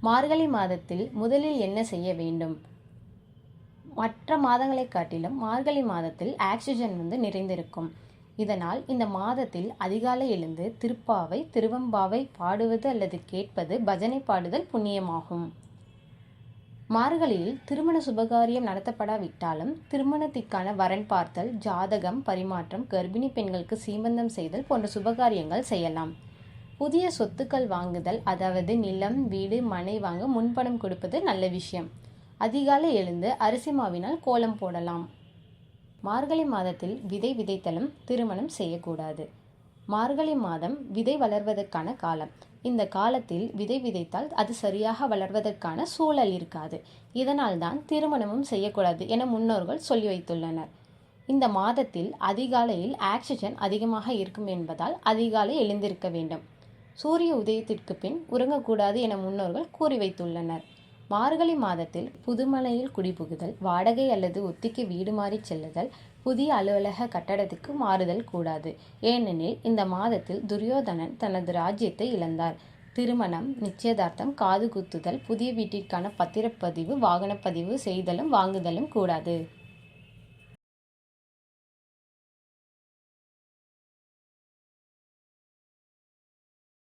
மார்கழி மாதத்தில் முதலில் என்ன செய்ய வேண்டும்? மற்ற மாதங்களை காட்டிலும் மார்கழி மாதத்தில் ஆக்சிஜன் நிறைந்திருக்கும். இதனால் இந்த மாதத்தில் அதிகாலை எழுந்து திருப்பாவை திருவெம்பாவை பாடுவது அல்லது கேட்பது பஜனை பாடுதல் புண்ணியமாகும். மார்கழியில் திருமண சுபகாரியம் நடத்தப்படாவிட்டாலும் திருமணத்திற்கான வரன் பார்த்தல், ஜாதகம் பரிமாற்றம், கர்ப்பிணி பெண்களுக்கு சீமந்தம் செய்தல் போன்ற சுபகாரியங்கள் செய்யலாம். புதிய சொத்துக்கள் வாங்குதல், அதாவது நிலம், வீடு, மனை வாங்க முன்பணம் கொடுப்பது நல்ல விஷயம். அதிகாலை எழுந்து அரிசி மாவினால் கோலம் போடலாம். மார்கழி மாதத்தில் விதை விதைத்தலும் திருமணம் செய்யக்கூடாது. மார்கழி மாதம் விதை வளர்வதற்கான காலம். இந்த காலத்தில் விதை விதைத்தால் அது சரியாக வளர்வதற்கான சூழல் இருக்காது. இதனால் தான் திருமணமும் செய்யக்கூடாது என முன்னோர்கள் சொல்லி வைத்துள்ளனர். இந்த மாதத்தில் அதிகாலையில் ஆக்சிஜன் அதிகமாக இருக்கும் என்பதால் அதிகாலை எழுந்திருக்க வேண்டும். சூரிய உதயத்திற்கு பின் உறங்கக்கூடாது என முன்னோர்கள் கூறி வைத்துள்ளனர். மார்கழி மாதத்தில் புதுமனையில் குடிபுகுதல், வாடகை அல்லது ஒத்திக்கு வீடு மாறி செல்லுதல், புதிய அலுவலக கட்டடத்துக்கு மாறுதல் கூடாது. ஏனெனில் இந்த மாதத்தில் துரியோதனன் தனது ராஜ்யத்தை இழந்தார். திருமணம், நிச்சயதார்த்தம், காது குத்துதல், புதிய வீட்டிற்கான பத்திரப்பதிவு, வாகனப்பதிவு செய்தலும் வாங்குதலும் கூடாது.